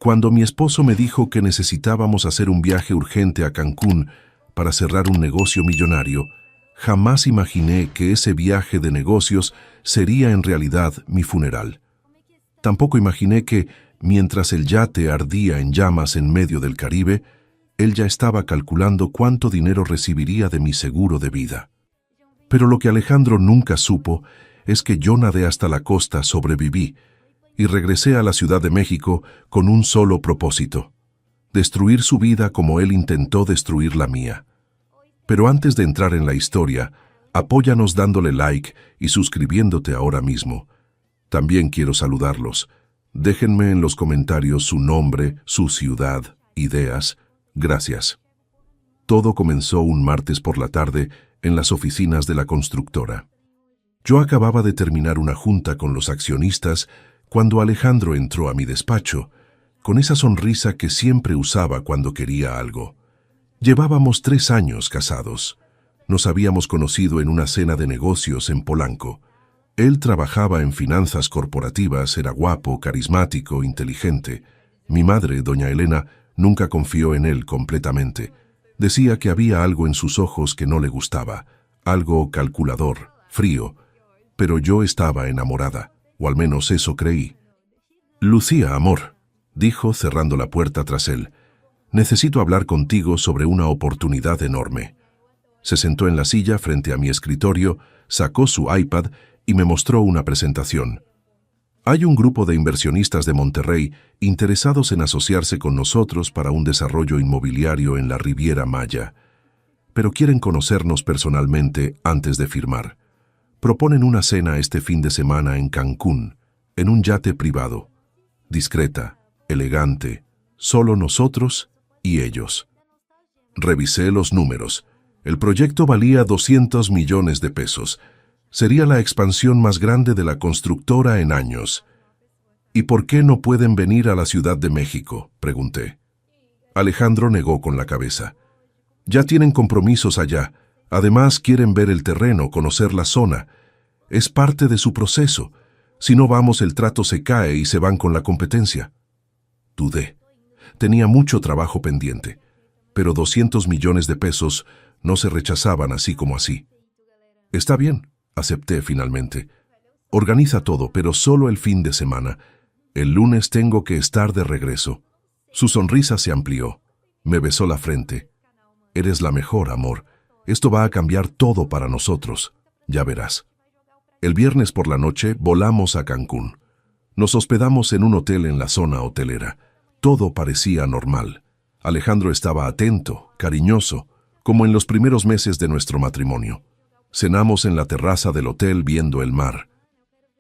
Cuando mi esposo me dijo que necesitábamos hacer un viaje urgente a Cancún para cerrar un negocio millonario, jamás imaginé que ese viaje de negocios sería en realidad mi funeral. Tampoco imaginé que, mientras el yate ardía en llamas en medio del Caribe, él ya estaba calculando cuánto dinero recibiría de mi seguro de vida. Pero lo que Alejandro nunca supo es que yo nadé hasta la costa, sobreviví, y regresé a la Ciudad de México con un solo propósito: destruir su vida como él intentó destruir la mía. Pero antes de entrar en la historia, apóyanos dándole like y suscribiéndote ahora mismo. También quiero saludarlos. Déjenme en los comentarios su nombre, su ciudad, ideas. Gracias. Todo comenzó un martes por la tarde en las oficinas de la constructora. Yo acababa de terminar una junta con los accionistas cuando Alejandro entró a mi despacho, con esa sonrisa que siempre usaba cuando quería algo. Llevábamos 3 años casados. Nos habíamos conocido en una cena de negocios en Polanco. Él trabajaba en finanzas corporativas, era guapo, carismático, inteligente. Mi madre, doña Elena, nunca confió en él completamente. Decía que había algo en sus ojos que no le gustaba, algo calculador, frío. Pero yo estaba enamorada, o al menos eso creí. «Lucía, amor», dijo cerrando la puerta tras él, «necesito hablar contigo sobre una oportunidad enorme». Se sentó en la silla frente a mi escritorio, sacó su iPad y me mostró una presentación. Hay un grupo de inversionistas de Monterrey interesados en asociarse con nosotros para un desarrollo inmobiliario en la Riviera Maya, pero quieren conocernos personalmente antes de firmar. Proponen una cena este fin de semana en Cancún, en un yate privado, discreta, elegante, solo nosotros y ellos. Revisé los números. El proyecto valía 200 millones de pesos. Sería la expansión más grande de la constructora en años. «¿Y por qué no pueden venir a la Ciudad de México?», pregunté. Alejandro negó con la cabeza. «Ya tienen compromisos allá. Además quieren ver el terreno, conocer la zona. Es parte de su proceso. Si no vamos, el trato se cae y se van con la competencia». Dudé. Tenía mucho trabajo pendiente, pero 200 millones de pesos no se rechazaban así como así. «Está bien», acepté finalmente. «Organiza todo, pero solo el fin de semana. El lunes tengo que estar de regreso». Su sonrisa se amplió. Me besó la frente. «Eres la mejor, amor. Esto va a cambiar todo para nosotros. Ya verás». El viernes por la noche volamos a Cancún. Nos hospedamos en un hotel en la zona hotelera. Todo parecía normal. Alejandro estaba atento, cariñoso, como en los primeros meses de nuestro matrimonio. Cenamos en la terraza del hotel viendo el mar.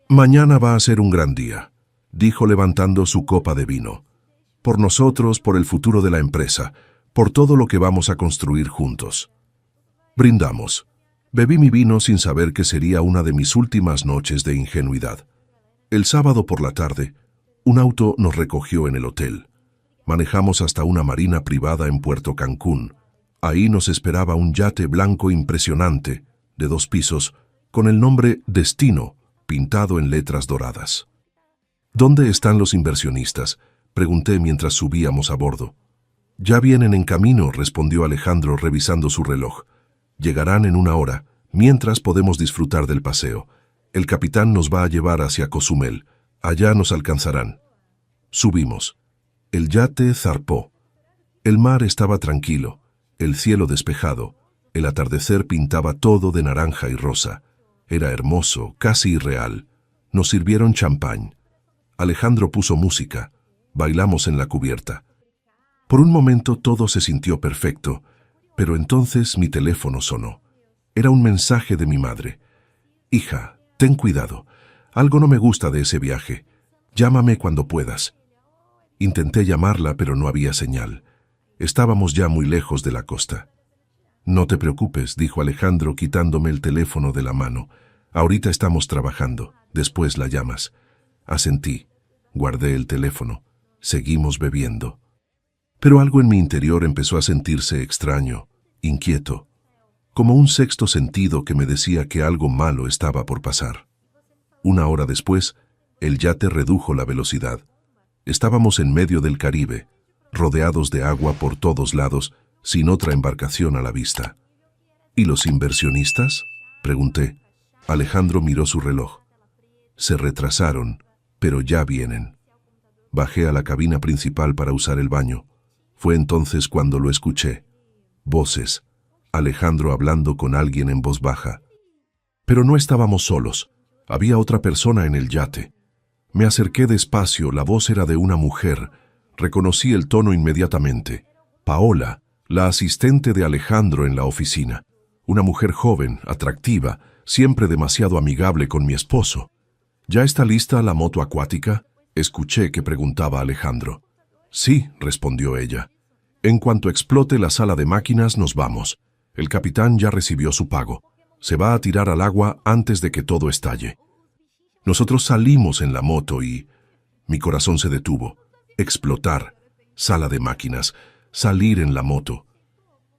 «Mañana va a ser un gran día», dijo levantando su copa de vino. «Por nosotros, por el futuro de la empresa, por todo lo que vamos a construir juntos». Brindamos. Bebí mi vino sin saber que sería una de mis últimas noches de ingenuidad. El sábado por la tarde, un auto nos recogió en el hotel. Manejamos hasta una marina privada en Puerto Cancún. Ahí nos esperaba un yate blanco impresionante, de 2 pisos, con el nombre Destino, pintado en letras doradas. «¿Dónde están los inversionistas?», pregunté mientras subíamos a bordo. «Ya vienen en camino», respondió Alejandro revisando su reloj. «Llegarán en 1 hora, mientras podemos disfrutar del paseo. El capitán nos va a llevar hacia Cozumel. Allá nos alcanzarán». Subimos. El yate zarpó. El mar estaba tranquilo, el cielo despejado. El atardecer pintaba todo de naranja y rosa. Era hermoso, casi irreal. Nos sirvieron champán. Alejandro puso música. Bailamos en la cubierta. Por un momento todo se sintió perfecto, pero entonces mi teléfono sonó. Era un mensaje de mi madre. «Hija, ten cuidado. Algo no me gusta de ese viaje. Llámame cuando puedas». Intenté llamarla, pero no había señal. Estábamos ya muy lejos de la costa. «No te preocupes», dijo Alejandro quitándome el teléfono de la mano. «Ahorita estamos trabajando. Después la llamas». Asentí. Guardé el teléfono. Seguimos bebiendo. Pero algo en mi interior empezó a sentirse extraño, inquieto, como un sexto sentido que me decía que algo malo estaba por pasar. 1 hora después, el yate redujo la velocidad. Estábamos en medio del Caribe, rodeados de agua por todos lados, sin otra embarcación a la vista. ¿Y los inversionistas?, pregunté. Alejandro miró su reloj. Se retrasaron, pero ya vienen. Bajé a la cabina principal para usar el baño. Fue entonces cuando lo escuché. Voces. Alejandro hablando con alguien en voz baja. Pero no estábamos solos. Había otra persona en el yate. Me acerqué despacio, la voz era de una mujer. Reconocí el tono inmediatamente. Paola, la asistente de Alejandro en la oficina. Una mujer joven, atractiva, siempre demasiado amigable con mi esposo. ¿Ya está lista la moto acuática?, escuché que preguntaba Alejandro. Sí, respondió ella. En cuanto explote la sala de máquinas nos vamos. El capitán ya recibió su pago. Se va a tirar al agua antes de que todo estalle. Nosotros salimos en la moto y... Mi corazón se detuvo. Explotar. Sala de máquinas. Salir en la moto.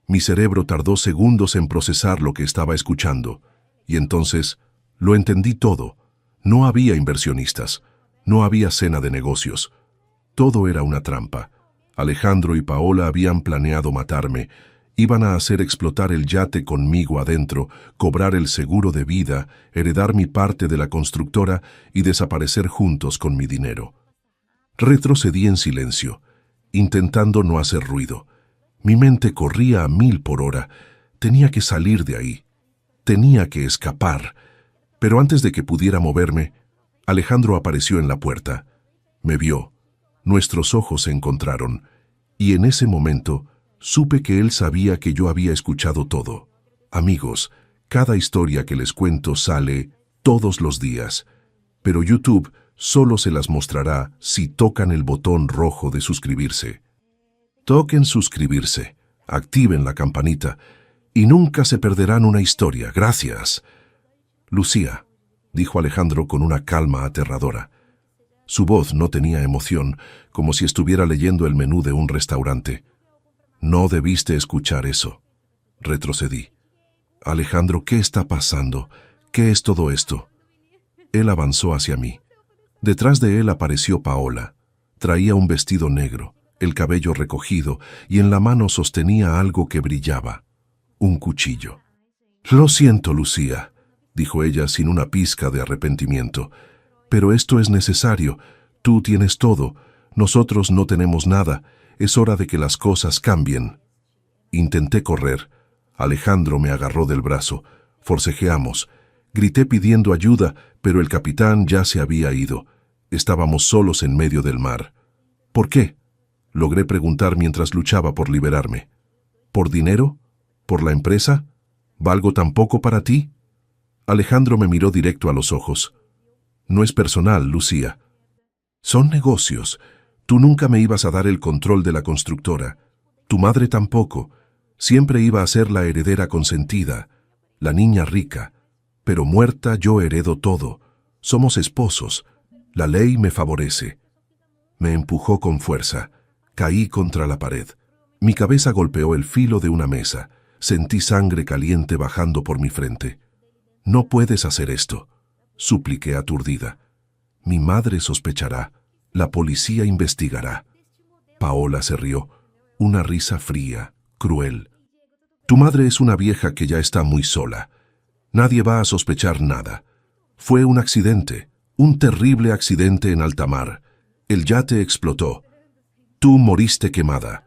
Mi cerebro tardó segundos en procesar lo que estaba escuchando. Y entonces lo entendí todo. No había inversionistas. No había cena de negocios. Todo era una trampa. Alejandro y Paola habían planeado matarme. Iban a hacer explotar el yate conmigo adentro, cobrar el seguro de vida, heredar mi parte de la constructora y desaparecer juntos con mi dinero. Retrocedí en silencio, intentando no hacer ruido. Mi mente corría a 1000 por hora. Tenía que salir de ahí. Tenía que escapar. Pero antes de que pudiera moverme, Alejandro apareció en la puerta. Me vio. Nuestros ojos se encontraron. Y en ese momento supe que él sabía que yo había escuchado todo. Amigos, cada historia que les cuento sale todos los días. Pero YouTube solo se las mostrará si tocan el botón rojo de suscribirse. Toquen suscribirse, activen la campanita y nunca se perderán una historia. Gracias. Lucía, dijo Alejandro con una calma aterradora. Su voz no tenía emoción, como si estuviera leyendo el menú de un restaurante. No debiste escuchar eso. Retrocedí. Alejandro, ¿qué está pasando? ¿Qué es todo esto? Él avanzó hacia mí. Detrás de él apareció Paola. Traía un vestido negro, el cabello recogido, y en la mano sostenía algo que brillaba. Un cuchillo. Lo siento, Lucía, dijo ella sin una pizca de arrepentimiento. Pero esto es necesario. Tú tienes todo. Nosotros no tenemos nada. Es hora de que las cosas cambien. Intenté correr. Alejandro me agarró del brazo. Forcejeamos. Grité pidiendo ayuda, pero el capitán ya se había ido. Estábamos solos en medio del mar. ¿Por qué?, logré preguntar mientras luchaba por liberarme. ¿Por dinero? ¿Por la empresa? ¿Valgo tan poco para ti? Alejandro me miró directo a los ojos. No es personal, Lucía. Son negocios. Tú nunca me ibas a dar el control de la constructora. Tu madre tampoco. Siempre iba a ser la heredera consentida, la niña rica. Pero muerta yo heredo todo. Somos esposos. La ley me favorece. Me empujó con fuerza. Caí contra la pared. Mi cabeza golpeó el filo de una mesa. Sentí sangre caliente bajando por mi frente. No puedes hacer esto, supliqué aturdida. Mi madre sospechará. La policía investigará. Paola se rió. Una risa fría, cruel. Tu madre es una vieja que ya está muy sola. Nadie va a sospechar nada. Fue un accidente, un terrible accidente en alta mar. El yate explotó. Tú moriste quemada.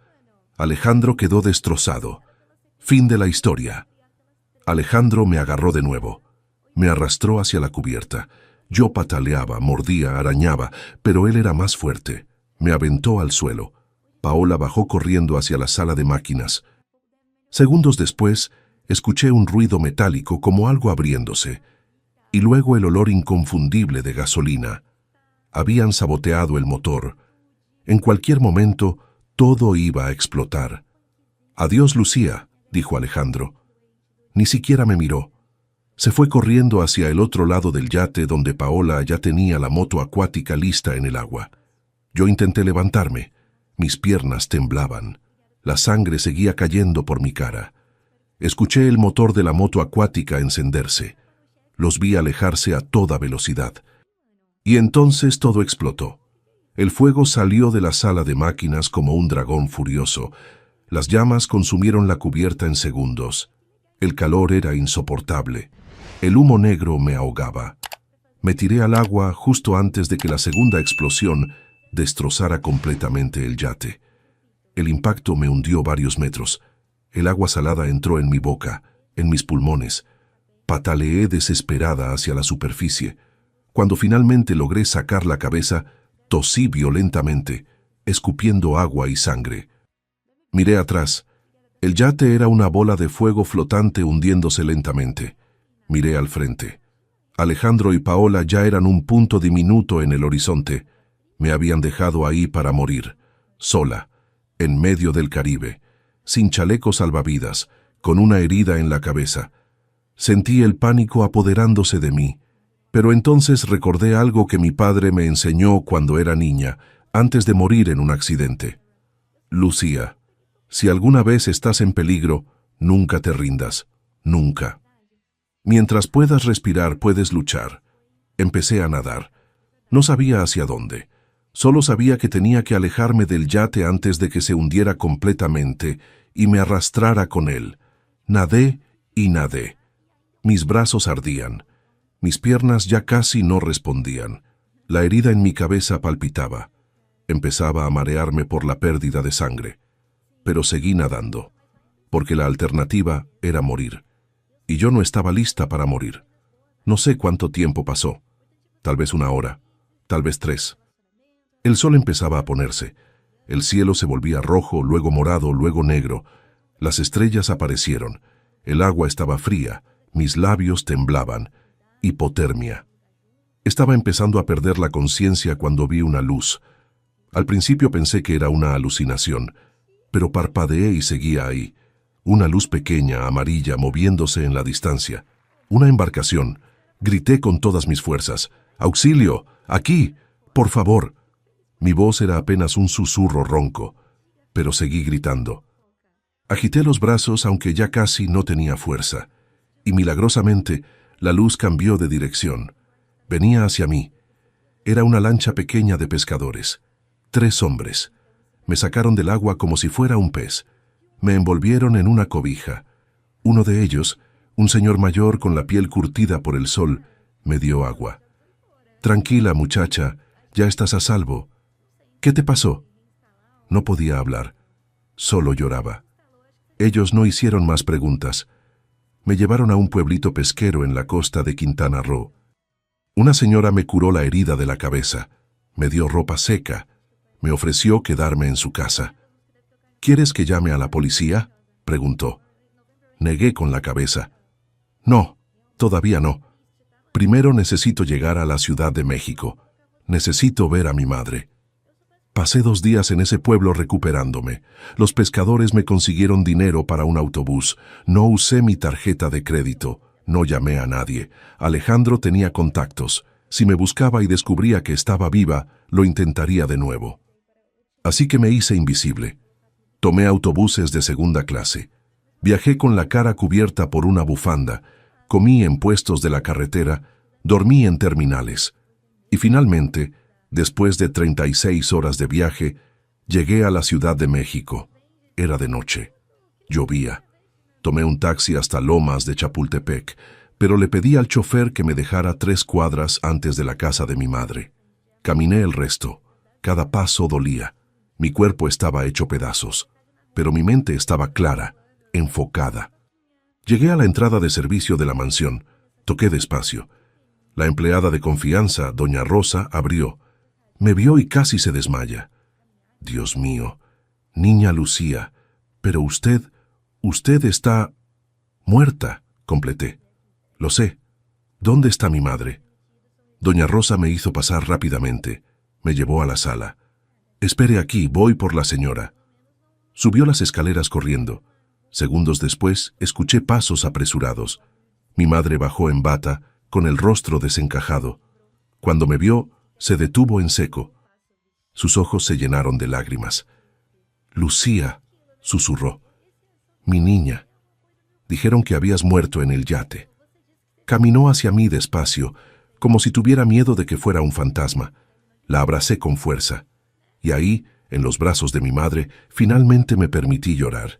Alejandro quedó destrozado. Fin de la historia. Alejandro me agarró de nuevo. Me arrastró hacia la cubierta. Yo pataleaba, mordía, arañaba, pero él era más fuerte. Me aventó al suelo. Paola bajó corriendo hacia la sala de máquinas. Segundos después, escuché un ruido metálico como algo abriéndose, y luego el olor inconfundible de gasolina. Habían saboteado el motor. En cualquier momento, todo iba a explotar. Adiós, Lucía, dijo Alejandro. Ni siquiera me miró. Se fue corriendo hacia el otro lado del yate donde Paola ya tenía la moto acuática lista en el agua. Yo intenté levantarme. Mis piernas temblaban. La sangre seguía cayendo por mi cara. Escuché el motor de la moto acuática encenderse. Los vi alejarse a toda velocidad. Y entonces todo explotó. El fuego salió de la sala de máquinas como un dragón furioso. Las llamas consumieron la cubierta en segundos. El calor era insoportable. El humo negro me ahogaba. Me tiré al agua justo antes de que la segunda explosión destrozara completamente el yate. El impacto me hundió varios metros. El agua salada entró en mi boca, en mis pulmones. Pataleé desesperada hacia la superficie. Cuando finalmente logré sacar la cabeza, tosí violentamente, escupiendo agua y sangre. Miré atrás. El yate era una bola de fuego flotante hundiéndose lentamente. Miré al frente. Alejandro y Paola ya eran un punto diminuto en el horizonte. Me habían dejado ahí para morir, sola, en medio del Caribe, sin chaleco salvavidas, con una herida en la cabeza. Sentí el pánico apoderándose de mí, pero entonces recordé algo que mi padre me enseñó cuando era niña, antes de morir en un accidente. Lucía, si alguna vez estás en peligro, nunca te rindas, nunca. Mientras puedas respirar, puedes luchar. Empecé a nadar. No sabía hacia dónde. Solo sabía que tenía que alejarme del yate antes de que se hundiera completamente y me arrastrara con él. Nadé y nadé. Mis brazos ardían. Mis piernas ya casi no respondían. La herida en mi cabeza palpitaba. Empezaba a marearme por la pérdida de sangre. Pero seguí nadando, porque la alternativa era morir. Y yo no estaba lista para morir. No sé cuánto tiempo pasó. Tal vez 1 hora, tal vez 3. El sol empezaba a ponerse. El cielo se volvía rojo, luego morado, luego negro. Las estrellas aparecieron. El agua estaba fría. Mis labios temblaban. Hipotermia. Estaba empezando a perder la conciencia cuando vi una luz. Al principio pensé que era una alucinación, pero parpadeé y seguía ahí. Una luz pequeña, amarilla, moviéndose en la distancia. Una embarcación. Grité con todas mis fuerzas. ¡Auxilio! ¡Aquí! ¡Por favor! Mi voz era apenas un susurro ronco, pero seguí gritando. Agité los brazos aunque ya casi no tenía fuerza, y milagrosamente la luz cambió de dirección. Venía hacia mí. Era una lancha pequeña de pescadores. 3 hombres. Me sacaron del agua como si fuera un pez. Me envolvieron en una cobija. Uno de ellos, un señor mayor con la piel curtida por el sol, me dio agua. «Tranquila, muchacha, ya estás a salvo». «¿Qué te pasó?» No podía hablar. Solo lloraba. Ellos no hicieron más preguntas. Me llevaron a un pueblito pesquero en la costa de Quintana Roo. Una señora me curó la herida de la cabeza. Me dio ropa seca. Me ofreció quedarme en su casa. «¿Quieres que llame a la policía?», preguntó. Negué con la cabeza. «No, todavía no. Primero necesito llegar a la Ciudad de México. Necesito ver a mi madre». Pasé 2 días en ese pueblo recuperándome. Los pescadores me consiguieron dinero para un autobús. No usé mi tarjeta de crédito. No llamé a nadie. Alejandro tenía contactos. Si me buscaba y descubría que estaba viva, lo intentaría de nuevo. Así que me hice invisible. Tomé autobuses de 2ª clase. Viajé con la cara cubierta por una bufanda. Comí en puestos de la carretera. Dormí en terminales. Y finalmente, después de 36 horas de viaje, llegué a la Ciudad de México. Era de noche. Llovía. Tomé un taxi hasta Lomas de Chapultepec, pero le pedí al chofer que me dejara 3 cuadras antes de la casa de mi madre. Caminé el resto. Cada paso dolía. Mi cuerpo estaba hecho pedazos, pero mi mente estaba clara, enfocada. Llegué a la entrada de servicio de la mansión. Toqué despacio. La empleada de confianza, doña Rosa, abrió. Me vio y casi se desmaya. «Dios mío, niña Lucía, pero usted está muerta», completé. «Lo sé. ¿Dónde está mi madre?» Doña Rosa me hizo pasar rápidamente. Me llevó a la sala. «Espere aquí, voy por la señora». Subió las escaleras corriendo. Segundos después, escuché pasos apresurados. Mi madre bajó en bata, con el rostro desencajado. Cuando me vio, se detuvo en seco. Sus ojos se llenaron de lágrimas. «Lucía», susurró. «Mi niña. Dijeron que habías muerto en el yate». Caminó hacia mí despacio, como si tuviera miedo de que fuera un fantasma. La abracé con fuerza. Y ahí, en los brazos de mi madre, finalmente me permití llorar.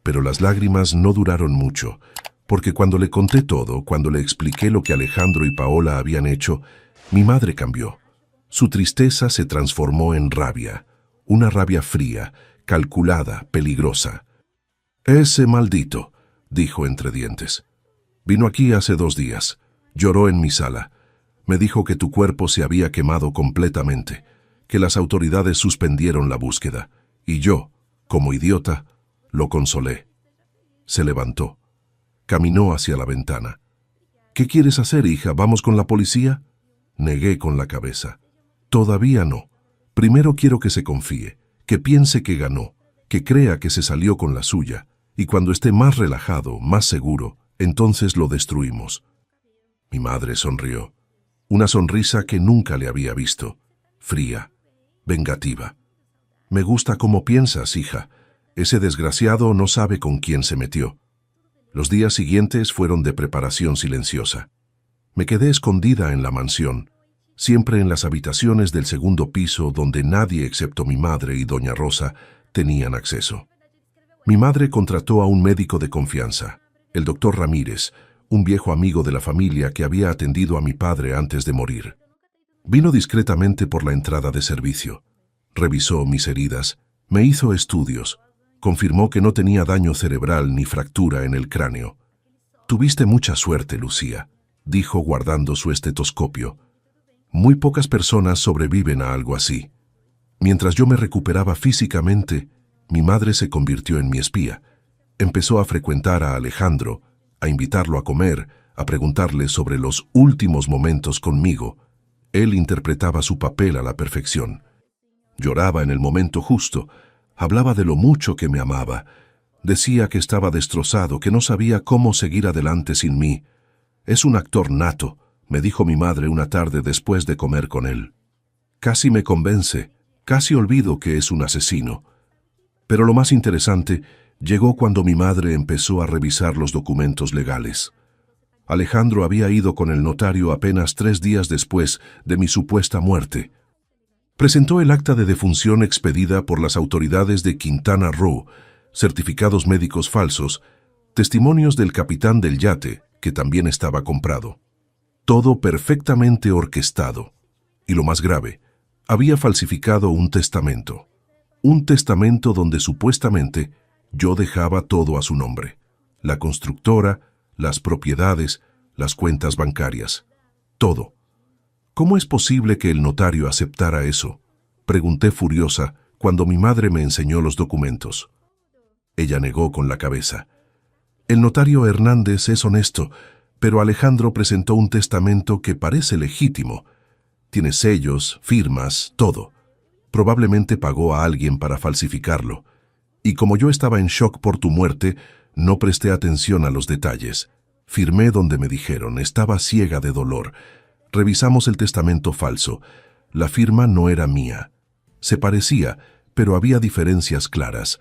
Pero las lágrimas no duraron mucho, porque cuando le conté todo, cuando le expliqué lo que Alejandro y Paola habían hecho, mi madre cambió. Su tristeza se transformó en rabia, una rabia fría, calculada, peligrosa. «Ese maldito», dijo entre dientes. «Vino aquí hace 2 días, lloró en mi sala. Me dijo que tu cuerpo se había quemado completamente, que las autoridades suspendieron la búsqueda, y yo, como idiota, lo consolé». Se levantó. Caminó hacia la ventana. «¿Qué quieres hacer, hija? ¿Vamos con la policía?» Negué con la cabeza. «Todavía no. Primero quiero que se confíe, que piense que ganó, que crea que se salió con la suya, y cuando esté más relajado, más seguro, entonces lo destruimos». Mi madre sonrió. Una sonrisa que nunca le había visto. Fría, vengativa. «Me gusta cómo piensas, hija. Ese desgraciado no sabe con quién se metió». Los días siguientes fueron de preparación silenciosa. Me quedé escondida en la mansión, siempre en las habitaciones del segundo piso donde nadie excepto mi madre y doña Rosa tenían acceso. Mi madre contrató a un médico de confianza, el doctor Ramírez, un viejo amigo de la familia que había atendido a mi padre antes de morir. Vino discretamente por la entrada de servicio. Revisó mis heridas, me hizo estudios, confirmó que no tenía daño cerebral ni fractura en el cráneo. «Tuviste mucha suerte, Lucía», dijo guardando su estetoscopio. «Muy pocas personas sobreviven a algo así». Mientras yo me recuperaba físicamente, mi madre se convirtió en mi espía. Empezó a frecuentar a Alejandro, a invitarlo a comer, a preguntarle sobre los últimos momentos conmigo. Él interpretaba su papel a la perfección. Lloraba en el momento justo, hablaba de lo mucho que me amaba. Decía que estaba destrozado, que no sabía cómo seguir adelante sin mí. «Es un actor nato», me dijo mi madre una tarde después de comer con él. Casi me convence, casi olvido que es un asesino. Pero lo más interesante llegó cuando mi madre empezó a revisar los documentos legales. Alejandro había ido con el notario apenas 3 días después de mi supuesta muerte. Presentó el acta de defunción expedida por las autoridades de Quintana Roo, certificados médicos falsos, testimonios del capitán del yate, que también estaba comprado. Todo perfectamente orquestado. Y lo más grave, había falsificado un testamento. Un testamento donde supuestamente yo dejaba todo a su nombre. La constructora, las propiedades, las cuentas bancarias. Todo. «¿Cómo es posible que el notario aceptara eso?», pregunté furiosa cuando mi madre me enseñó los documentos. Ella negó con la cabeza. «El notario Hernández es honesto, pero Alejandro presentó un testamento que parece legítimo. Tiene sellos, firmas, todo. Probablemente pagó a alguien para falsificarlo. Y como yo estaba en shock por tu muerte, no presté atención a los detalles. Firmé donde me dijeron, estaba ciega de dolor. Revisamos el testamento falso. La firma no era mía. Se parecía, pero había diferencias claras.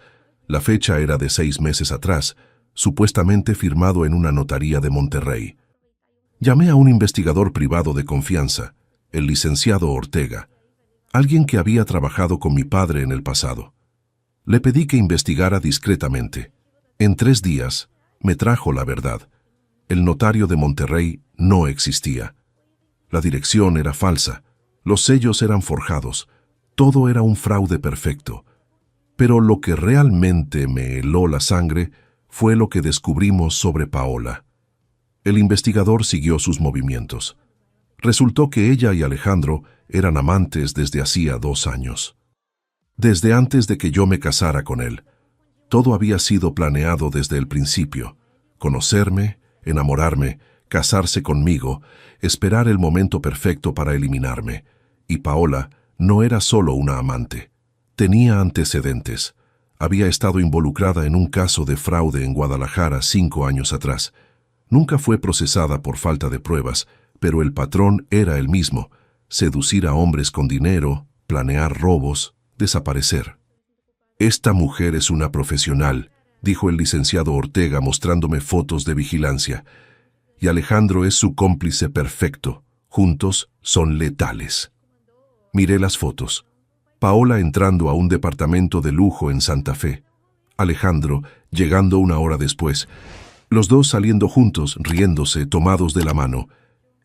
La fecha era de 6 meses atrás, supuestamente firmado en una notaría de Monterrey. Llamé a un investigador privado de confianza, el licenciado Ortega, alguien que había trabajado con mi padre en el pasado. Le pedí que investigara discretamente. En 3 días me trajo la verdad. El notario de Monterrey no existía. La dirección era falsa, los sellos eran forjados, todo era un fraude perfecto. Pero lo que realmente me heló la sangre fue lo que descubrimos sobre Paola. El investigador siguió sus movimientos. Resultó que ella y Alejandro eran amantes desde hacía 2 años. Desde antes de que yo me casara con él. Todo había sido planeado desde el principio. Conocerme, enamorarme, casarse conmigo, esperar el momento perfecto para eliminarme. Y Paola no era solo una amante. Tenía antecedentes. Había estado involucrada en un caso de fraude en Guadalajara 5 años atrás. Nunca fue procesada por falta de pruebas, pero el patrón era el mismo: seducir a hombres con dinero, planear robos, desaparecer. «Esta mujer es una profesional», dijo el licenciado Ortega mostrándome fotos de vigilancia. «Y Alejandro es su cómplice perfecto. Juntos son letales». Miré las fotos. Paola entrando a un departamento de lujo en Santa Fe. Alejandro llegando una hora después. Los dos saliendo juntos, riéndose, tomados de la mano.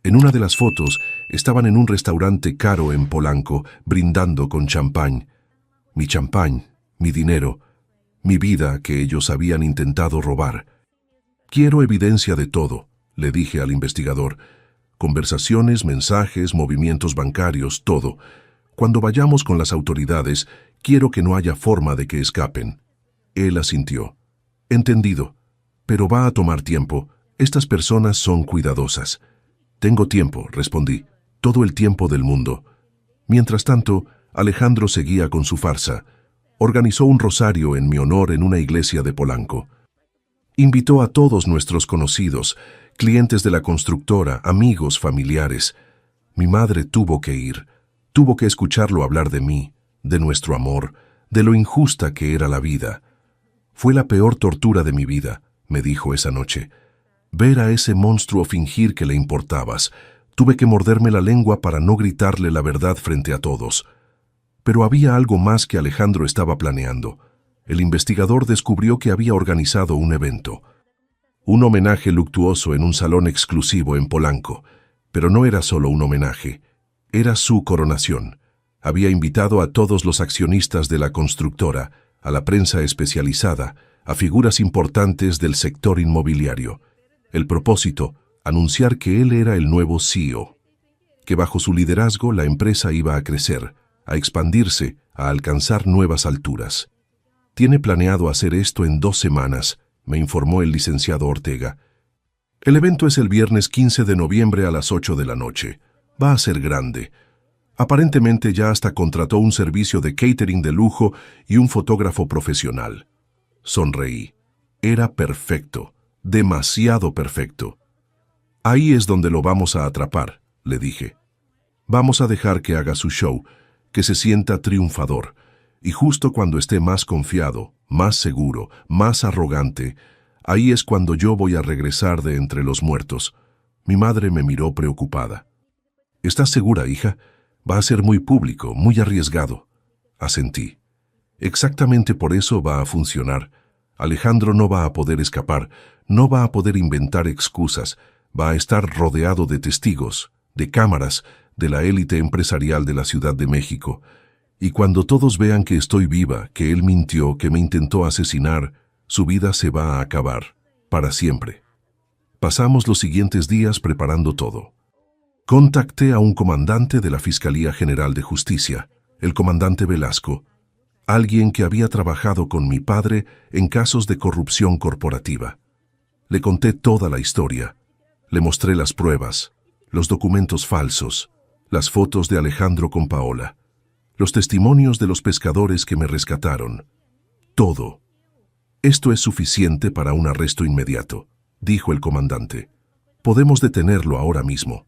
En una de las fotos estaban en un restaurante caro en Polanco, brindando con champán. Mi champán, mi dinero, mi vida que ellos habían intentado robar. Quiero evidencia de todo, le dije al investigador. Conversaciones, mensajes, movimientos bancarios, todo. Cuando vayamos con las autoridades, quiero que no haya forma de que escapen. Él asintió. Entendido. Pero va a tomar tiempo. Estas personas son cuidadosas. Tengo tiempo, respondí. Todo el tiempo del mundo. Mientras tanto, Alejandro seguía con su farsa. Organizó un rosario en mi honor en una iglesia de Polanco. Invitó a todos nuestros conocidos, clientes de la constructora, amigos, familiares. Mi madre tuvo que ir. Tuvo que escucharlo hablar de mí, de nuestro amor, de lo injusta que era la vida. Fue la peor tortura de mi vida, me dijo esa noche. Ver a ese monstruo fingir que le importabas. Tuve que morderme la lengua para no gritarle la verdad frente a todos. Pero había algo más que Alejandro estaba planeando. El investigador descubrió que había organizado un evento. Un homenaje luctuoso en un salón exclusivo en Polanco. Pero no era solo un homenaje. Era su coronación. Había invitado a todos los accionistas de la constructora, a la prensa especializada, a figuras importantes del sector inmobiliario. El propósito, anunciar que él era el nuevo CEO, que bajo su liderazgo la empresa iba a crecer, a expandirse, a alcanzar nuevas alturas. Tiene planeado hacer esto en 2 semanas, me informó el licenciado Ortega. El evento es el viernes 15 de noviembre a las 8 de la noche. Va a ser grande. Aparentemente ya hasta contrató un servicio de catering de lujo y un fotógrafo profesional. Sonreí. Era perfecto, demasiado perfecto. Ahí es donde lo vamos a atrapar, le dije. Vamos a dejar que haga su show, que se sienta triunfador, y justo cuando esté más confiado, más seguro, más arrogante, ahí es cuando yo voy a regresar de entre los muertos. Mi madre me miró preocupada. ¿Estás segura, hija? Va a ser muy público, muy arriesgado. Asentí. Exactamente por eso va a funcionar. Alejandro no va a poder escapar, no va a poder inventar excusas, va a estar rodeado de testigos, de cámaras, de la élite empresarial de la Ciudad de México. Y cuando todos vean que estoy viva, que él mintió, que me intentó asesinar, su vida se va a acabar, para siempre. Pasamos los siguientes días preparando todo. Contacté a un comandante de la Fiscalía General de Justicia, el comandante Velasco, alguien que había trabajado con mi padre en casos de corrupción corporativa. Le conté toda la historia, le mostré las pruebas, los documentos falsos, las fotos de Alejandro con Paola, los testimonios de los pescadores que me rescataron. Todo. Esto es suficiente para un arresto inmediato, dijo el comandante. Podemos detenerlo ahora mismo.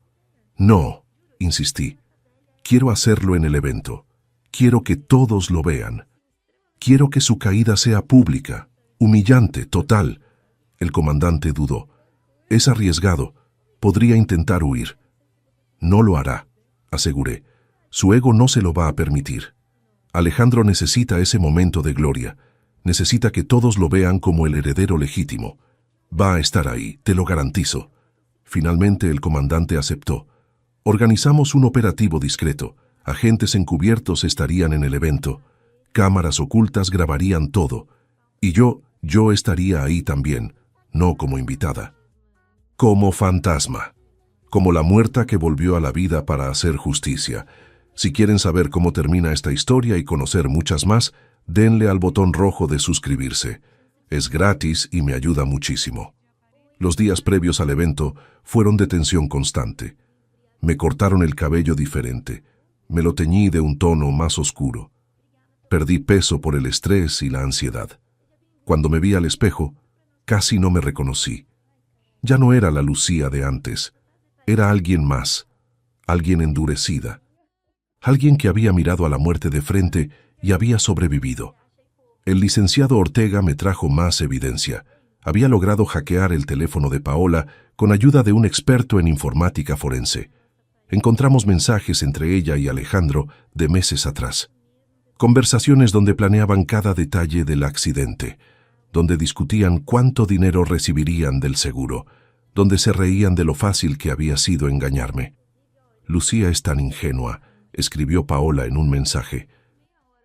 No, insistí. Quiero hacerlo en el evento. Quiero que todos lo vean. Quiero que su caída sea pública, humillante, total. El comandante dudó. Es arriesgado. Podría intentar huir. No lo hará, aseguré. Su ego no se lo va a permitir. Alejandro necesita ese momento de gloria. Necesita que todos lo vean como el heredero legítimo. Va a estar ahí, te lo garantizo. Finalmente el comandante aceptó. Organizamos un operativo discreto. Agentes encubiertos estarían en el evento. Cámaras ocultas grabarían todo. Y yo estaría ahí también, no como invitada. Como fantasma. Como la muerta que volvió a la vida para hacer justicia. Si quieren saber cómo termina esta historia y conocer muchas más, denle al botón rojo de suscribirse. Es gratis y me ayuda muchísimo. Los días previos al evento fueron de tensión constante. Me cortaron el cabello diferente. Me lo teñí de un tono más oscuro. Perdí peso por el estrés y la ansiedad. Cuando me vi al espejo, casi no me reconocí. Ya no era la Lucía de antes. Era alguien más, alguien endurecida. Alguien que había mirado a la muerte de frente y había sobrevivido. El licenciado Ortega me trajo más evidencia. Había logrado hackear el teléfono de Paola con ayuda de un experto en informática forense. Encontramos mensajes entre ella y Alejandro de meses atrás. Conversaciones donde planeaban cada detalle del accidente, donde discutían cuánto dinero recibirían del seguro, donde se reían de lo fácil que había sido engañarme. «Lucía es tan ingenua», escribió Paola en un mensaje.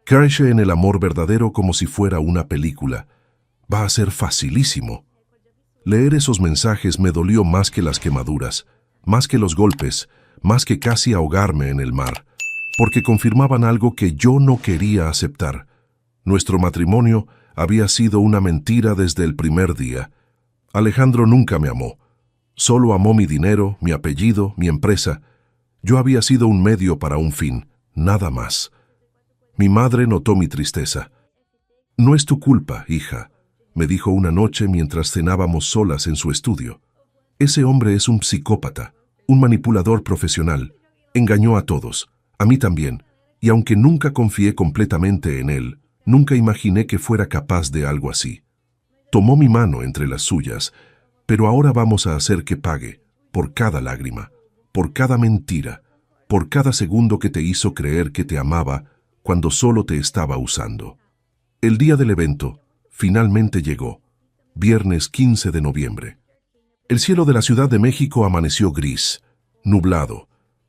«Cree en el amor verdadero como si fuera una película. Va a ser facilísimo». Leer esos mensajes me dolió más que las quemaduras, más que los golpes, más que casi ahogarme en el mar, porque confirmaban algo que yo no quería aceptar. Nuestro matrimonio había sido una mentira desde el primer día. Alejandro nunca me amó. Solo amó mi dinero, mi apellido, mi empresa. Yo había sido un medio para un fin, nada más. Mi madre notó mi tristeza. «No es tu culpa, hija», me dijo una noche mientras cenábamos solas en su estudio. «Ese hombre es un psicópata, un manipulador profesional. Engañó a todos, a mí también, y aunque nunca confié completamente en él, nunca imaginé que fuera capaz de algo así». Tomó mi mano entre las suyas, «Pero ahora vamos a hacer que pague, por cada lágrima, por cada mentira, por cada segundo que te hizo creer que te amaba cuando solo te estaba usando». El día del evento finalmente llegó, viernes 15 de noviembre. El cielo de la Ciudad de México amaneció gris, nublado,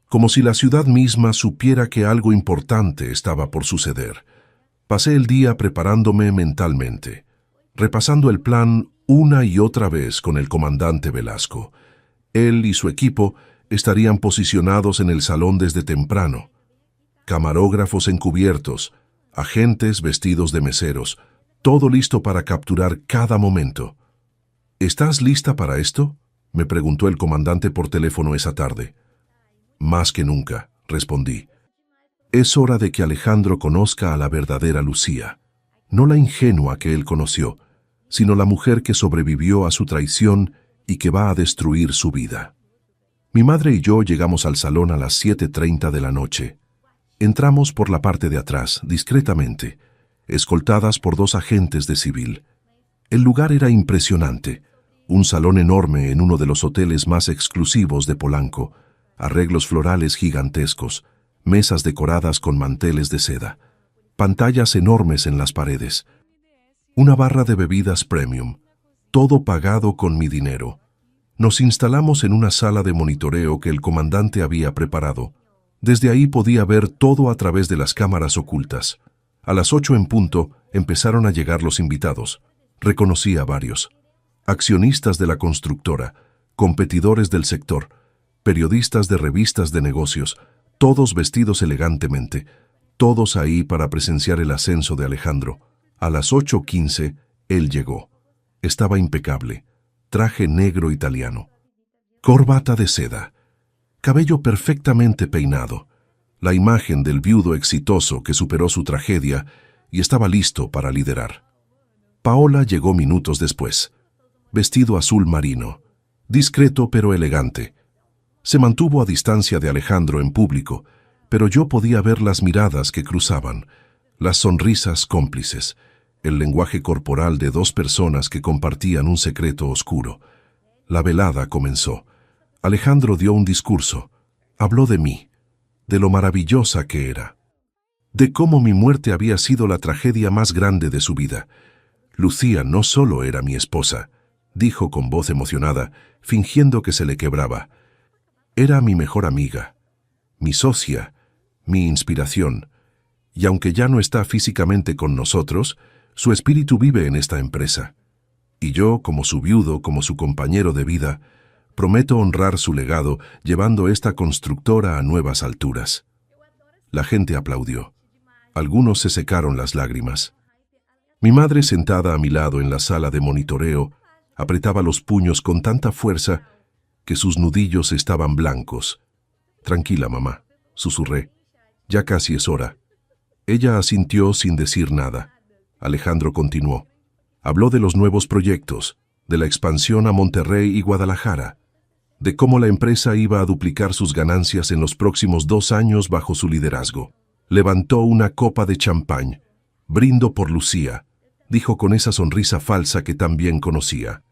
como si la ciudad misma supiera que algo importante estaba por suceder. Pasé el día preparándome mentalmente, repasando el plan una y otra vez con el comandante Velasco. Él y su equipo estarían posicionados en el salón desde temprano. Camarógrafos encubiertos, agentes vestidos de meseros, todo listo para capturar cada momento. «¿Estás lista para esto?», me preguntó el comandante por teléfono esa tarde. «Más que nunca», respondí. «Es hora de que Alejandro conozca a la verdadera Lucía, no la ingenua que él conoció, sino la mujer que sobrevivió a su traición y que va a destruir su vida». Mi madre y yo llegamos al salón a las 7:30 de la noche. Entramos por la parte de atrás, discretamente, escoltadas por 2 agentes de civil. El lugar era impresionante, un salón enorme en uno de los hoteles más exclusivos de Polanco, arreglos florales gigantescos, mesas decoradas con manteles de seda, pantallas enormes en las paredes, una barra de bebidas premium, todo pagado con mi dinero. Nos instalamos en una sala de monitoreo que el comandante había preparado. Desde ahí podía ver todo a través de las cámaras ocultas. A las 8 en punto empezaron a llegar los invitados. Reconocí a varios. Accionistas de la constructora, competidores del sector, periodistas de revistas de negocios, todos vestidos elegantemente, todos ahí para presenciar el ascenso de Alejandro. A las 8:15 él llegó. Estaba impecable, traje negro italiano, corbata de seda, cabello perfectamente peinado, la imagen del viudo exitoso que superó su tragedia y estaba listo para liderar. Paola llegó minutos después, vestido azul marino, discreto pero elegante. Se mantuvo a distancia de Alejandro en público, pero yo podía ver las miradas que cruzaban, las sonrisas cómplices, el lenguaje corporal de 2 personas que compartían un secreto oscuro. La velada comenzó. Alejandro dio un discurso. Habló de mí, de lo maravillosa que era, de cómo mi muerte había sido la tragedia más grande de su vida. «Lucía no solo era mi esposa», dijo con voz emocionada, fingiendo que se le quebraba. «Era mi mejor amiga, mi socia, mi inspiración, y aunque ya no está físicamente con nosotros, su espíritu vive en esta empresa. Y yo, como su viudo, como su compañero de vida, prometo honrar su legado llevando esta constructora a nuevas alturas». La gente aplaudió. Algunos se secaron las lágrimas. Mi madre, sentada a mi lado en la sala de monitoreo, apretaba los puños con tanta fuerza que sus nudillos estaban blancos. «Tranquila, mamá», susurré. «Ya casi es hora». Ella asintió sin decir nada. Alejandro continuó. Habló de los nuevos proyectos, de la expansión a Monterrey y Guadalajara, de cómo la empresa iba a duplicar sus ganancias en los próximos 2 años bajo su liderazgo. Levantó una copa de champán. «Brindo por Lucía», dijo con esa sonrisa falsa que tan bien conocía.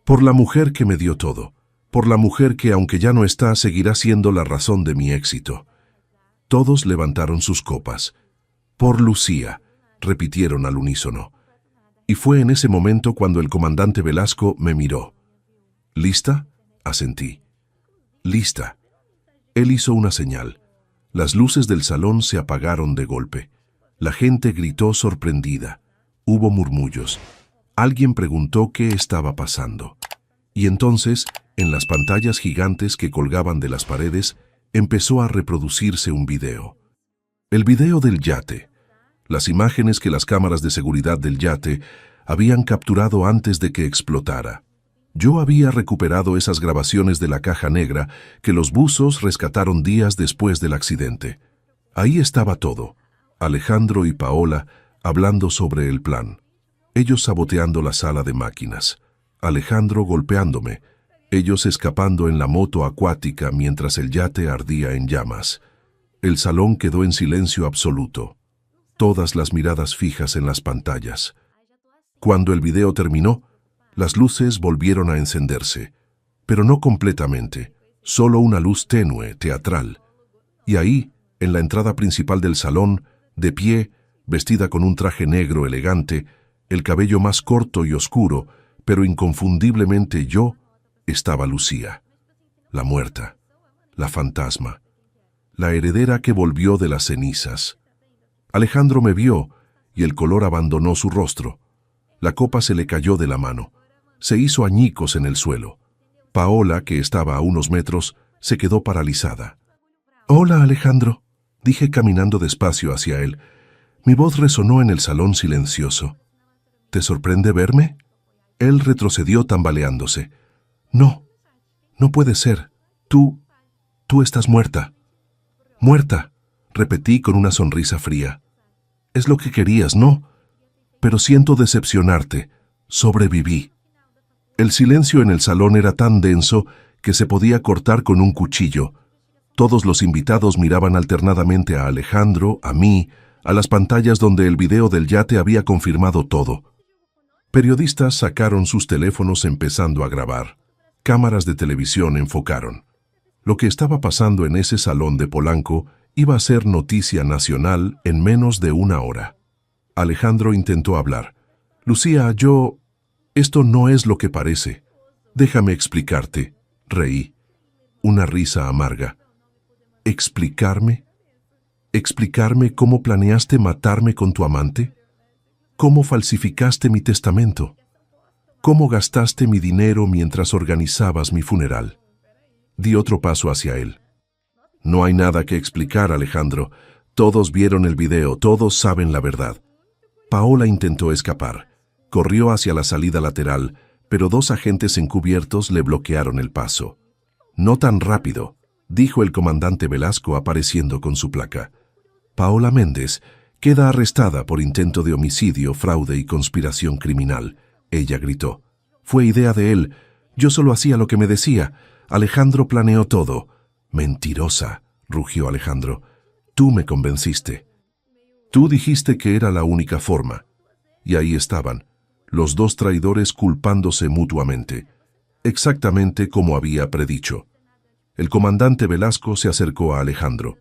«Por la mujer que me dio todo, por la mujer que, aunque ya no está, seguirá siendo la razón de mi éxito». Todos levantaron sus copas. Por Lucía, repitieron al unísono. Y fue en ese momento cuando el comandante Velasco me miró. ¿Lista? Asentí. Lista. Él hizo una señal. Las luces del salón se apagaron de golpe. La gente gritó sorprendida. Hubo murmullos. Alguien preguntó qué estaba pasando. Y entonces, en las pantallas gigantes que colgaban de las paredes, empezó a reproducirse un video. El video del yate. Las imágenes que las cámaras de seguridad del yate habían capturado antes de que explotara. Yo había recuperado esas grabaciones de la caja negra que los buzos rescataron días después del accidente. Ahí estaba todo. Alejandro y Paola hablando sobre el plan. Ellos saboteando la sala de máquinas. Alejandro golpeándome. Ellos escapando en la moto acuática mientras el yate ardía en llamas. El salón quedó en silencio absoluto. Todas las miradas fijas en las pantallas. Cuando el video terminó, las luces volvieron a encenderse, pero no completamente, solo una luz tenue, teatral. Y ahí, en la entrada principal del salón, de pie, vestida con un traje negro elegante, el cabello más corto y oscuro, pero inconfundiblemente yo, estaba Lucía, la muerta, la fantasma, la heredera que volvió de las cenizas. Alejandro me vio y el color abandonó su rostro. La copa se le cayó de la mano. Se hizo añicos en el suelo. Paola, que estaba a unos metros, se quedó paralizada. «Hola, Alejandro», dije caminando despacio hacia él. Mi voz resonó en el salón silencioso. «¿Te sorprende verme?» Él retrocedió tambaleándose. «No, no puede ser. Tú estás muerta». «Muerta», repetí con una sonrisa fría. «Es lo que querías, ¿no? Pero siento decepcionarte. Sobreviví». El silencio en el salón era tan denso que se podía cortar con un cuchillo. Todos los invitados miraban alternadamente a Alejandro, a mí, a las pantallas donde el video del yate había confirmado todo. Periodistas sacaron sus teléfonos empezando a grabar. Cámaras de televisión enfocaron. Lo que estaba pasando en ese salón de Polanco iba a ser noticia nacional en menos de una hora. Alejandro intentó hablar. «Lucía, esto no es lo que parece. Déjame explicarte», reí. Una risa amarga. «¿Explicarme? ¿Explicarme cómo planeaste matarme con tu amante? ¿Cómo falsificaste mi testamento? ¿Cómo gastaste mi dinero mientras organizabas mi funeral?» Di otro paso hacia él. «No hay nada que explicar, Alejandro. Todos vieron el video, todos saben la verdad». Paola intentó escapar. Corrió hacia la salida lateral, pero dos agentes encubiertos le bloquearon el paso. «No tan rápido», dijo el comandante Velasco apareciendo con su placa. «Paola Méndez queda arrestada por intento de homicidio, fraude y conspiración criminal», ella gritó. «Fue idea de él. Yo solo hacía lo que me decía. Alejandro planeó todo». «Mentirosa», rugió Alejandro. «Tú me convenciste. Tú dijiste que era la única forma». Y ahí estaban, los dos traidores culpándose mutuamente, exactamente como había predicho. El comandante Velasco se acercó a Alejandro.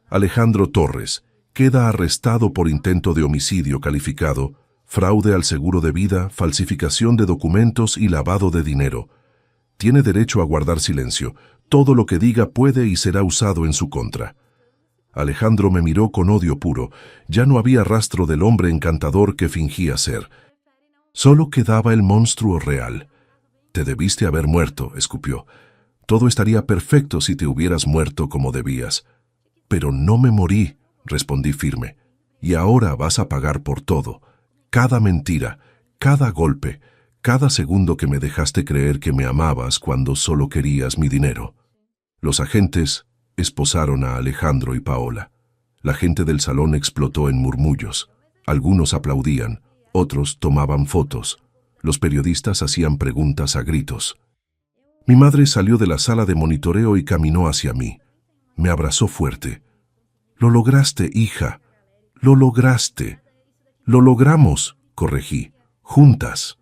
«Alejandro Torres queda arrestado por intento de homicidio calificado, fraude al seguro de vida, falsificación de documentos y lavado de dinero. Tiene derecho a guardar silencio. Todo lo que diga puede y será usado en su contra». Alejandro me miró con odio puro. Ya no había rastro del hombre encantador que fingía ser. Solo quedaba el monstruo real. «Te debiste haber muerto», escupió. «Todo estaría perfecto si te hubieras muerto como debías». «Pero no me morí», respondí firme. «Y ahora vas a pagar por todo. Cada mentira, cada golpe, cada segundo que me dejaste creer que me amabas cuando solo querías mi dinero». Los agentes esposaron a Alejandro y Paola. La gente del salón explotó en murmullos. Algunos aplaudían, otros tomaban fotos. Los periodistas hacían preguntas a gritos. Mi madre salió de la sala de monitoreo y caminó hacia mí. Me abrazó fuerte. «Lo lograste, hija. Lo lograste». «Lo logramos», corregí. «Juntas».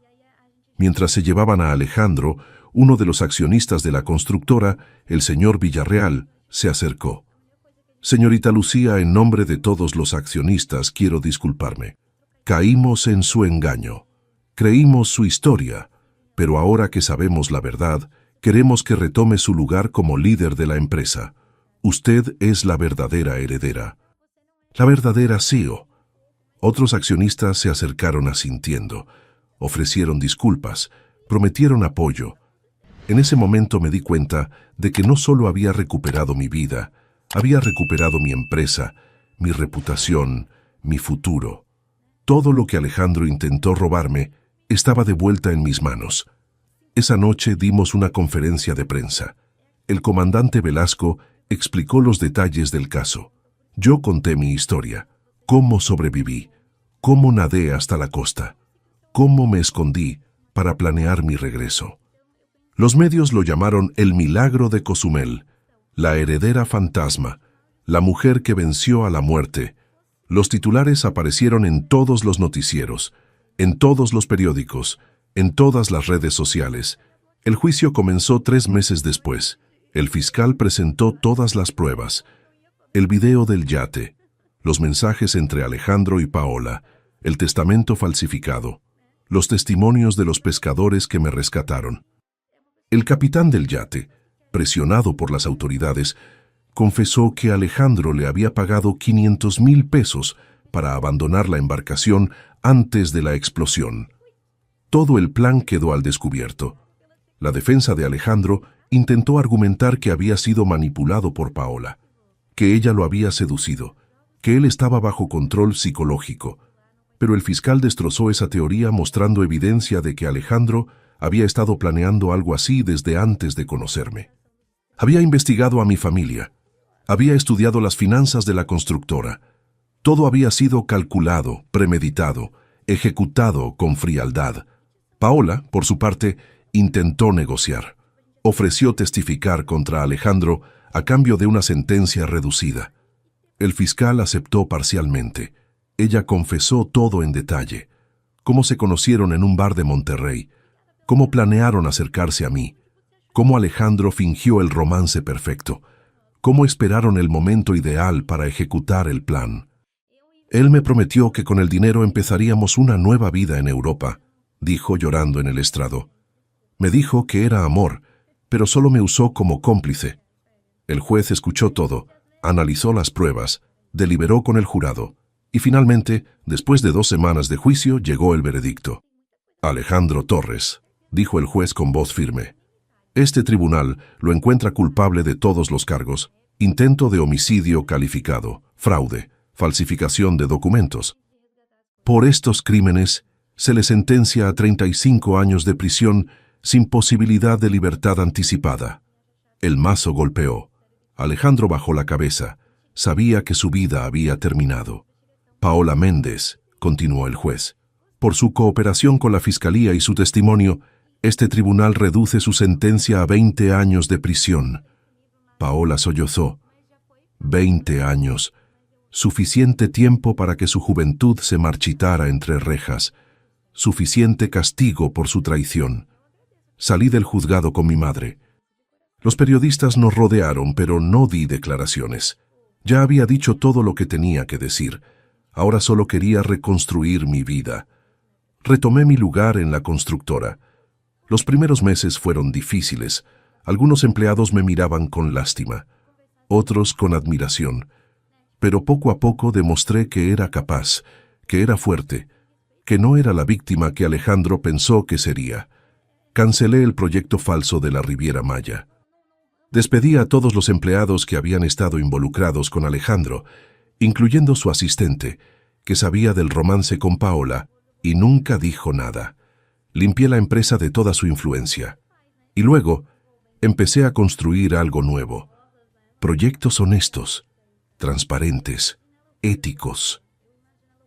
Mientras se llevaban a Alejandro, uno de los accionistas de la constructora, el señor Villarreal, se acercó. Señorita Lucía, en nombre de todos los accionistas quiero disculparme. Caímos en su engaño. Creímos su historia, pero ahora que sabemos la verdad, queremos que retome su lugar como líder de la empresa. Usted es la verdadera heredera. La verdadera CEO. Otros accionistas se acercaron asintiendo, ofrecieron disculpas, prometieron apoyo. En ese momento me di cuenta de que no solo había recuperado mi vida, había recuperado mi empresa, mi reputación, mi futuro. Todo lo que Alejandro intentó robarme estaba de vuelta en mis manos. Esa noche dimos una conferencia de prensa. El comandante Velasco explicó los detalles del caso. Yo conté mi historia, cómo sobreviví, cómo nadé hasta la costa, cómo me escondí para planear mi regreso. Los medios lo llamaron el milagro de Cozumel, la heredera fantasma, la mujer que venció a la muerte. Los titulares aparecieron en todos los noticieros, en todos los periódicos, en todas las redes sociales. El juicio comenzó 3 meses después. El fiscal presentó todas las pruebas. El video del yate, los mensajes entre Alejandro y Paola, el testamento falsificado, los testimonios de los pescadores que me rescataron. El capitán del yate, presionado por las autoridades, confesó que Alejandro le había pagado 500,000 pesos para abandonar la embarcación antes de la explosión. Todo el plan quedó al descubierto. La defensa de Alejandro intentó argumentar que había sido manipulado por Paola, que ella lo había seducido, que él estaba bajo control psicológico. Pero el fiscal destrozó esa teoría mostrando evidencia de que Alejandro había estado planeando algo así desde antes de conocerme. Había investigado a mi familia, había estudiado las finanzas de la constructora. Todo había sido calculado, premeditado, ejecutado con frialdad. Paola, por su parte, intentó negociar. Ofreció testificar contra Alejandro a cambio de una sentencia reducida. El fiscal aceptó parcialmente. Ella confesó todo en detalle. Cómo se conocieron en un bar de Monterrey, cómo planearon acercarse a mí, cómo Alejandro fingió el romance perfecto, cómo esperaron el momento ideal para ejecutar el plan. Él me prometió que con el dinero empezaríamos una nueva vida en Europa, dijo llorando en el estrado. Me dijo que era amor, pero solo me usó como cómplice. El juez escuchó todo, analizó las pruebas, deliberó con el jurado, y finalmente, después de 2 semanas de juicio, llegó el veredicto. Alejandro Torres, dijo el juez con voz firme. Este tribunal lo encuentra culpable de todos los cargos: intento de homicidio calificado, fraude, falsificación de documentos. Por estos crímenes, se le sentencia a 35 años de prisión sin posibilidad de libertad anticipada. El mazo golpeó. Alejandro bajó la cabeza. Sabía que su vida había terminado. Paola Méndez, continuó el juez, por su cooperación con la fiscalía y su testimonio, este tribunal reduce su sentencia a 20 años de prisión. Paola sollozó. 20 años. Suficiente tiempo para que su juventud se marchitara entre rejas. Suficiente castigo por su traición. Salí del juzgado con mi madre. Los periodistas nos rodearon, pero no di declaraciones. Ya había dicho todo lo que tenía que decir. Ahora solo quería reconstruir mi vida. Retomé mi lugar en la constructora. Los primeros meses fueron difíciles. Algunos empleados me miraban con lástima, otros con admiración. Pero poco a poco demostré que era capaz, que era fuerte, que no era la víctima que Alejandro pensó que sería. Cancelé el proyecto falso de la Riviera Maya. Despedí a todos los empleados que habían estado involucrados con Alejandro, incluyendo su asistente, que sabía del romance con Paola y nunca dijo nada. Limpié la empresa de toda su influencia. Y luego, empecé a construir algo nuevo. Proyectos honestos, transparentes, éticos.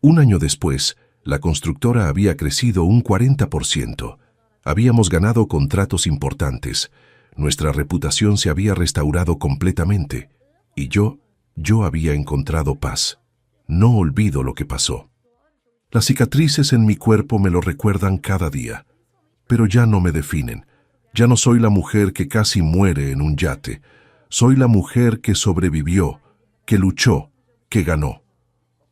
1 año después, la constructora había crecido un 40%. Habíamos ganado contratos importantes. Nuestra reputación se había restaurado completamente. Y yo había encontrado paz. No olvido lo que pasó. Las cicatrices en mi cuerpo me lo recuerdan cada día. Pero ya no me definen. Ya no soy la mujer que casi muere en un yate. Soy la mujer que sobrevivió, que luchó, que ganó.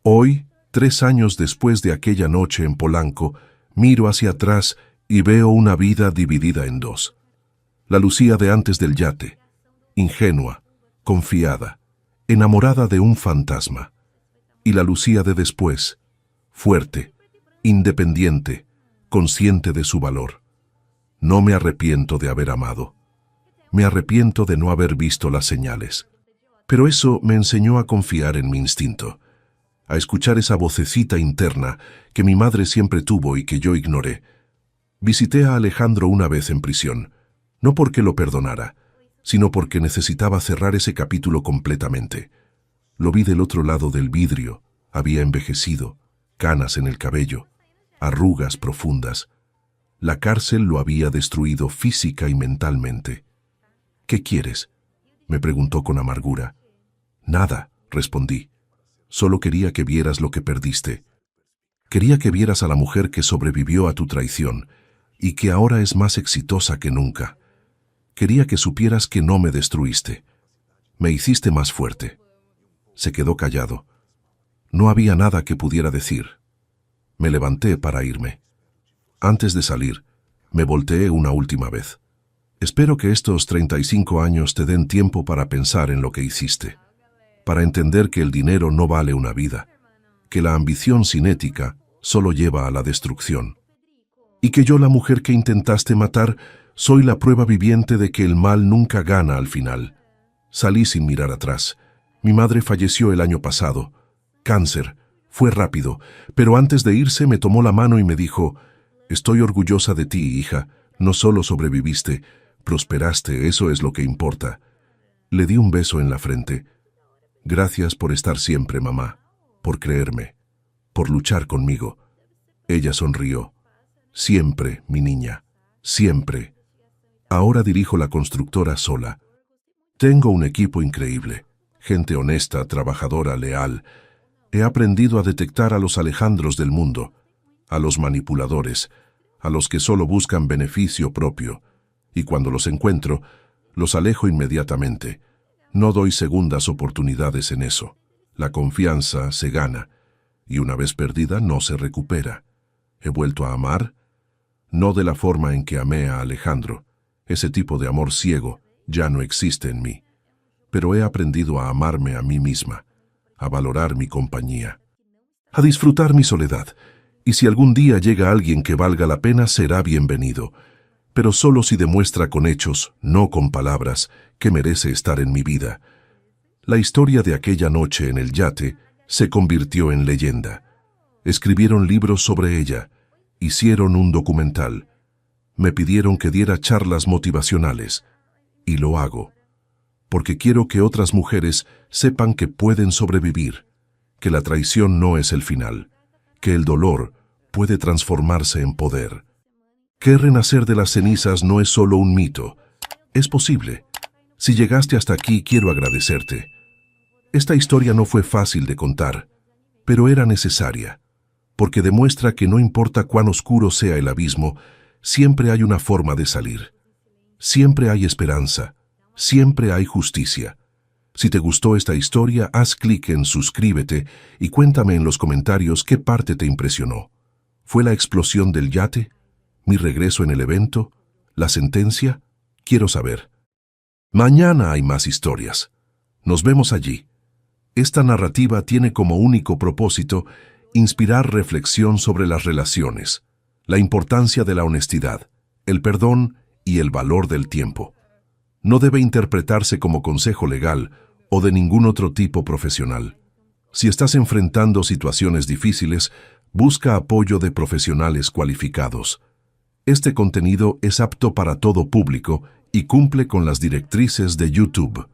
Hoy, 3 años después de aquella noche en Polanco, miro hacia atrás y veo una vida dividida en dos. La Lucía de antes del yate, ingenua, confiada, enamorada de un fantasma. Y la Lucía de después, fuerte, independiente, consciente de su valor. No me arrepiento de haber amado. Me arrepiento de no haber visto las señales. Pero eso me enseñó a confiar en mi instinto, a escuchar esa vocecita interna que mi madre siempre tuvo y que yo ignoré. Visité a Alejandro una vez en prisión, no porque lo perdonara, sino porque necesitaba cerrar ese capítulo completamente. Lo vi del otro lado del vidrio, había envejecido, canas en el cabello, arrugas profundas. La cárcel lo había destruido física y mentalmente. ¿Qué quieres?, me preguntó con amargura. Nada, respondí. Solo quería que vieras lo que perdiste. Quería que vieras a la mujer que sobrevivió a tu traición y que ahora es más exitosa que nunca. Quería que supieras que no me destruiste. Me hiciste más fuerte. Se quedó callado. No había nada que pudiera decir. Me levanté para irme. Antes de salir, me volteé una última vez. Espero que estos 35 años te den tiempo para pensar en lo que hiciste, para entender que el dinero no vale una vida, que la ambición sin ética solo lleva a la destrucción, y que yo, la mujer que intentaste matar, soy la prueba viviente de que el mal nunca gana al final. Salí sin mirar atrás. Mi madre falleció el año pasado. Cáncer. Fue rápido, pero antes de irse me tomó la mano y me dijo: «Estoy orgullosa de ti, hija. No solo sobreviviste, prosperaste, eso es lo que importa». Le di un beso en la frente. «Gracias por estar siempre, mamá, por creerme, por luchar conmigo». Ella sonrió. «Siempre, mi niña, siempre». Ahora dirijo la constructora sola. Tengo un equipo increíble, gente honesta, trabajadora, leal. He aprendido a detectar a los Alejandros del mundo, a los manipuladores, a los que solo buscan beneficio propio, y cuando los encuentro, los alejo inmediatamente. No doy segundas oportunidades en eso. La confianza se gana, y una vez perdida no se recupera. ¿He vuelto a amar? No de la forma en que amé a Alejandro. Ese tipo de amor ciego ya no existe en mí. Pero he aprendido a amarme a mí misma, a valorar mi compañía, a disfrutar mi soledad. Y si algún día llega alguien que valga la pena, será bienvenido, pero solo si demuestra con hechos, no con palabras, que merece estar en mi vida. La historia de aquella noche en el yate se convirtió en leyenda. Escribieron libros sobre ella, hicieron un documental. Me pidieron que diera charlas motivacionales, y lo hago, porque quiero que otras mujeres sepan que pueden sobrevivir, que la traición no es el final, que el dolor puede transformarse en poder, que renacer de las cenizas no es solo un mito, es posible. Si llegaste hasta aquí, quiero agradecerte. Esta historia no fue fácil de contar, pero era necesaria, porque demuestra que no importa cuán oscuro sea el abismo, siempre hay una forma de salir. Siempre hay esperanza, siempre hay justicia. Si te gustó esta historia, haz clic en suscríbete y cuéntame en los comentarios qué parte te impresionó. ¿Fue la explosión del yate? ¿Mi regreso en el evento? ¿La sentencia? Quiero saber. Mañana hay más historias. Nos vemos allí. Esta narrativa tiene como único propósito inspirar reflexión sobre las relaciones, la importancia de la honestidad, el perdón y el valor del tiempo. No debe interpretarse como consejo legal o de ningún otro tipo profesional. Si estás enfrentando situaciones difíciles, busca apoyo de profesionales cualificados. Este contenido es apto para todo público y cumple con las directrices de YouTube.